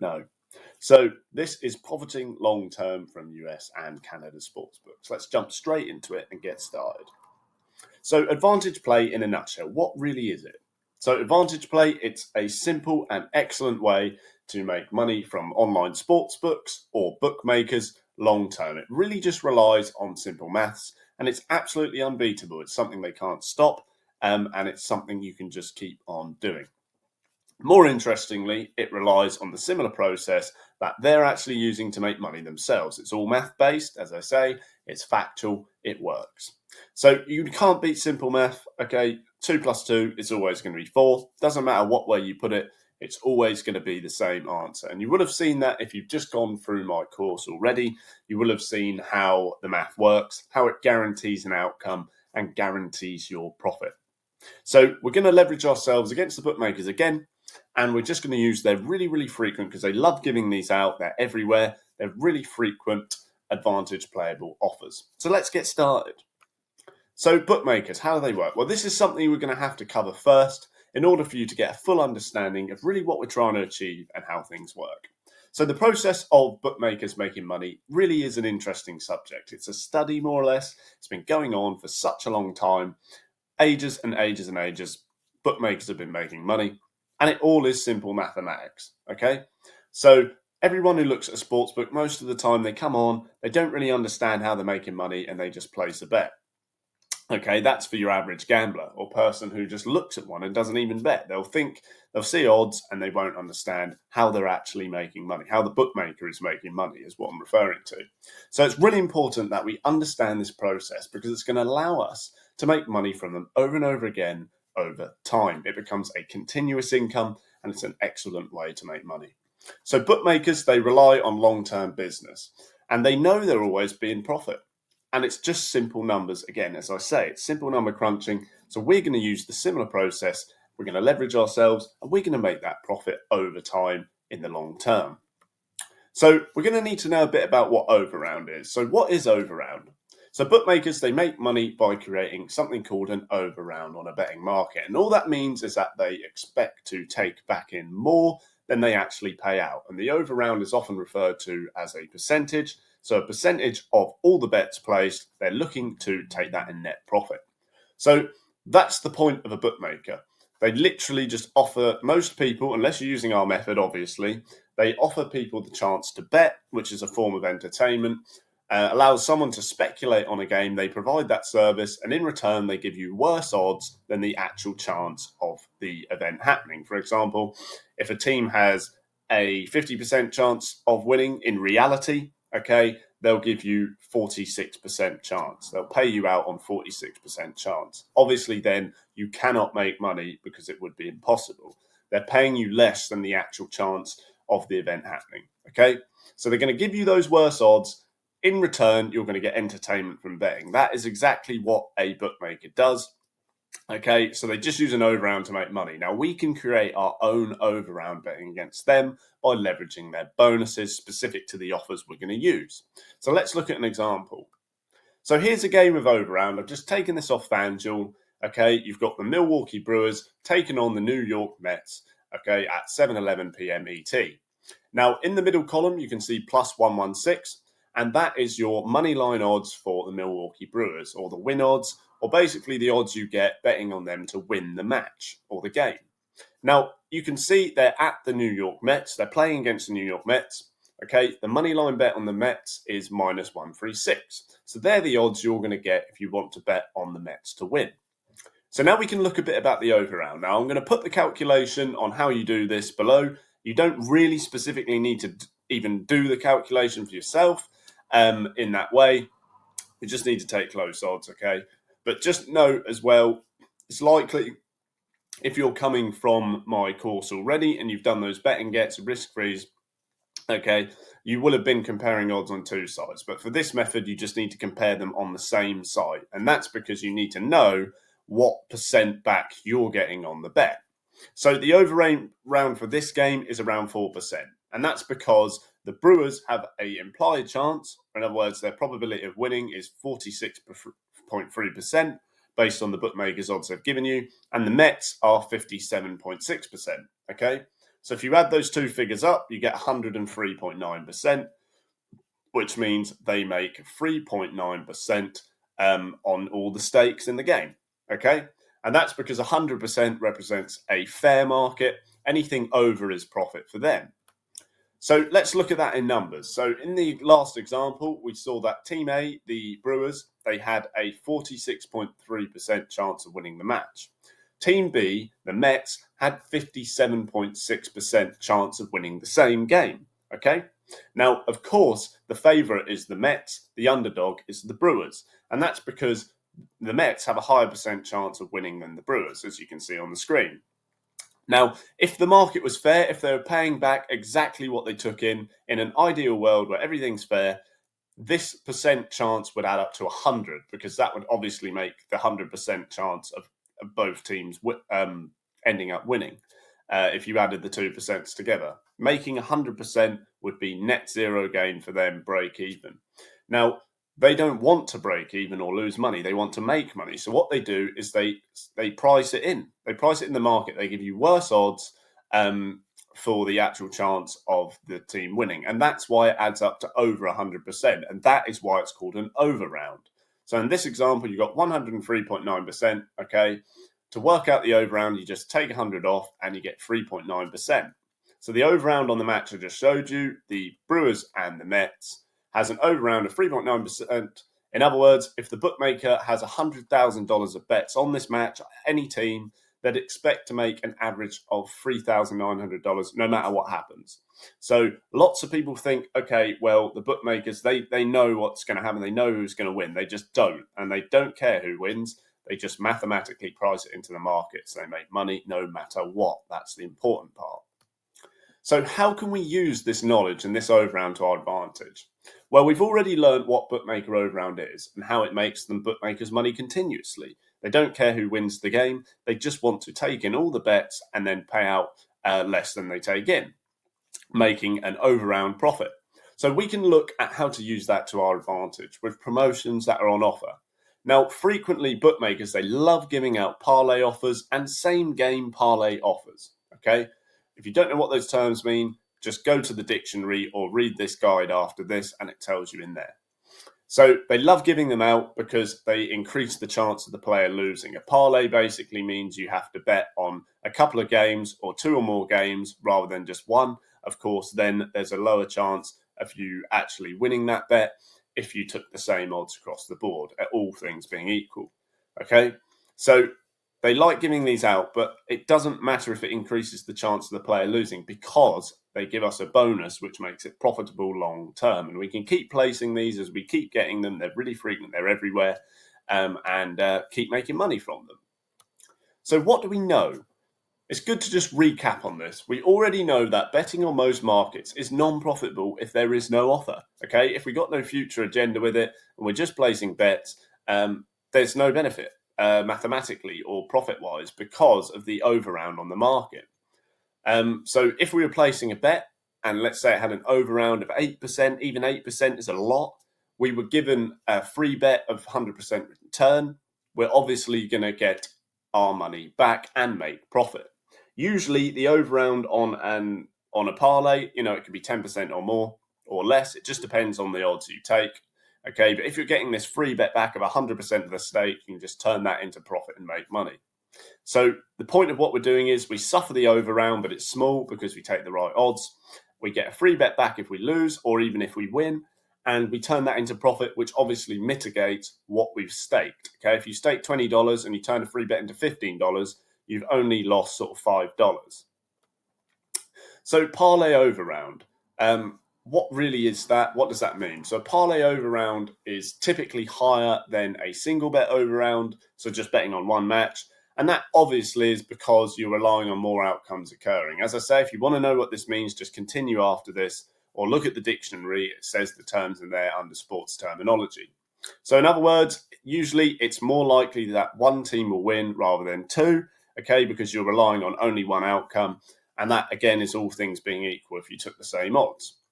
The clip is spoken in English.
No. So this is profiting long-term from US and Canada sportsbooks. Let's jump straight into it and get started. So advantage play in a nutshell, what really is it? So advantage play, it's a simple and excellent way to make money from online sportsbooks or bookmakers long-term. It really just relies on simple maths and it's absolutely unbeatable. It's something they can't stop and it's something you can just keep on doing. More interestingly, it relies on the similar process that they're actually using to make money themselves. It's all math-based, as I say, it's factual, it works. So you can't beat simple math, okay? 2 plus 2 is always going to be 4. Doesn't matter what way you put it, it's always going to be the same answer. And you would have seen that if you've just gone through my course already. You will have seen how the math works, how it guarantees an outcome and guarantees your profit. So we're going to leverage ourselves against the bookmakers again. And we're just going to use their really frequent, because they love giving these out. They're everywhere. They're really frequent advantage playable offers. So let's get started. So bookmakers, how do they work? Well, this is something we're going to have to cover first in order for you to get a full understanding of really what we're trying to achieve and how things work. So the process of bookmakers making money really is an interesting subject. It's a study, more or less. It's been going on for such a long time. Ages and ages and ages, bookmakers have been making money. And it all is simple mathematics, okay? So everyone who looks at a sportsbook, most of the time they come on, they don't really understand how they're making money and they just place a bet. Okay, that's for your average gambler or person who just looks at one and doesn't even bet. They'll see odds and they won't understand how they're actually making money, how the bookmaker is making money is what I'm referring to. So it's really important that we understand this process because it's going to allow us to make money from them over and over again over time. It becomes a continuous income and it's an excellent way to make money. So bookmakers, they rely on long-term business and they know they'll always be in profit. And it's just simple numbers. Again, as I say, it's simple number crunching. So we're going to use the similar process. We're going to leverage ourselves and we're going to make that profit over time in the long term. So we're going to need to know a bit about what Overround is. So what is Overround? So bookmakers, they make money by creating something called an overround on a betting market. And all that means is that they expect to take back in more than they actually pay out. And the overround is often referred to as a percentage. So a percentage of all the bets placed, they're looking to take that in net profit. So that's the point of a bookmaker. They literally just offer most people, unless you're using our method, obviously, they offer people the chance to bet, which is a form of entertainment. Allows someone to speculate on a game. They provide that service, and in return, they give you worse odds than the actual chance of the event happening. For example, if a team has a 50% chance of winning in reality, okay, they'll give you 46% chance. They'll pay you out on 46% chance. Obviously, then you cannot make money because it would be impossible. They're paying you less than the actual chance of the event happening, okay? So they're going to give you those worse odds. In return, you're going to get entertainment from betting. That is exactly what a bookmaker does. Okay, so they just use an overround to make money. Now, we can create our own overround betting against them by leveraging their bonuses specific to the offers we're going to use. So let's look at an example. So here's a game of overround. I've just taken this off FanDuel. Okay, you've got the Milwaukee Brewers taking on the New York Mets, okay, at 7:11 p.m. ET. Now, in the middle column, you can see plus 116. And that is your money line odds for the Milwaukee Brewers, or the win odds, or basically the odds you get betting on them to win the match or the game. Now, you can see they're at the New York Mets. They're playing against the New York Mets. Okay, the money line bet on the Mets is minus 136. So they're the odds you're going to get if you want to bet on the Mets to win. So now we can look a bit about the overround. Now, I'm going to put the calculation on how you do this below. You don't really specifically need to even do the calculation for yourself. In that way, you just need to take close odds, okay? But just note as well, it's likely if you're coming from my course already and you've done those betting gets, risk-frees, okay, you will have been comparing odds on two sides. But for this method, you just need to compare them on the same side. And that's because you need to know what percent back you're getting on the bet. So the overround for this game is around 4%. And that's because the Brewers have an implied chance. In other words, their probability of winning is 46.3% based on the bookmakers' odds they've given you. And the Mets are 57.6%. Okay? So if you add those two figures up, you get 103.9%, which means they make 3.9% on all the stakes in the game, okay? And that's because 100% represents a fair market. Anything over is profit for them. So let's look at that in numbers. So in the last example, we saw that Team A, the Brewers, they had a 46.3% chance of winning the match. Team B, the Mets, had 57.6% chance of winning the same game, okay? Now, of course, the favourite is the Mets, the underdog is the Brewers, and that's because the Mets have a higher percent chance of winning than the Brewers, as you can see on the screen. Now, if the market was fair, if they were paying back exactly what they took in an ideal world where everything's fair, this percent chance would add up to 100, because that would obviously make the 100% chance of both teams ending up winning if you added the 2% together. Making 100% would be net zero gain for them, break even. Now, they don't want to break even or lose money. They want to make money. So what they do is they price it in. They price it in the market. They give you worse odds for the actual chance of the team winning. And that's why it adds up to over 100%. And that is why it's called an overround. So in this example, you've got 103.9%, okay? To work out the overround, you just take 100 off and you get 3.9%. So the overround on the match I just showed you, the Brewers and the Mets, has an overround of 3.9%. In other words, if the bookmaker has $100,000 of bets on this match, any team, they'd expect to make an average of $3,900 no matter what happens. So lots of people think, okay, well, the bookmakers, they know what's going to happen. They know who's going to win. They just don't. And they don't care who wins. They just mathematically price it into the market. So they make money no matter what. That's the important part. So how can we use this knowledge and this overround to our advantage? Well, we've already learned what bookmaker overround is and how it makes them bookmakers money continuously. They don't care who wins the game. They just want to take in all the bets and then pay out less than they take in, making an overround profit. So we can look at how to use that to our advantage with promotions that are on offer. Now, frequently bookmakers, they love giving out parlay offers and same game parlay offers, okay? If you don't know what those terms mean, just go to the dictionary or read this guide after this and it tells you in there. So they love giving them out because they increase the chance of the player losing. A parlay basically means you have to bet on a couple of games or two or more games rather than just one. Of course, then there's a lower chance of you actually winning that bet if you took the same odds across the board, at all things being equal. Okay, so they like giving these out, but it doesn't matter if it increases the chance of the player losing because they give us a bonus which makes it profitable long term. And we can keep placing these as we keep getting them. They're really frequent, they're everywhere, and keep making money from them. So what do we know? It's good to just recap on this. We already know that betting on most markets is non-profitable if there is no offer. Okay, if we got no future agenda with it and we're just placing bets, there's no benefit mathematically or profit-wise because of the overround on the market. So if we were placing a bet and let's say it had an overround of 8%, even 8% is a lot, we were given a free bet of 100% return, we're obviously going to get our money back and make profit. Usually the overround on a parlay, it could be 10% or more or less. It just depends on the odds you take. Okay, but if you're getting this free bet back of 100% of the stake, you can just turn that into profit and make money. So the point of what we're doing is we suffer the overround, but it's small because we take the right odds. We get a free bet back if we lose or even if we win, and we turn that into profit, which obviously mitigates what we've staked. Okay, if you stake $20 and you turn a free bet into $15, you've only lost sort of $5. So parlay overround. What really is that? What does that mean? So a parlay overround is typically higher than a single bet overround, so just betting on one match. And that obviously is because you're relying on more outcomes occurring. As I say, if you want to know what this means, just continue after this or look at the dictionary. It says the terms in there under sports terminology. So in other words, usually it's more likely that one team will win rather than two, okay, because you're relying on only one outcome. And that, again, is all things being equal if you took the same odds.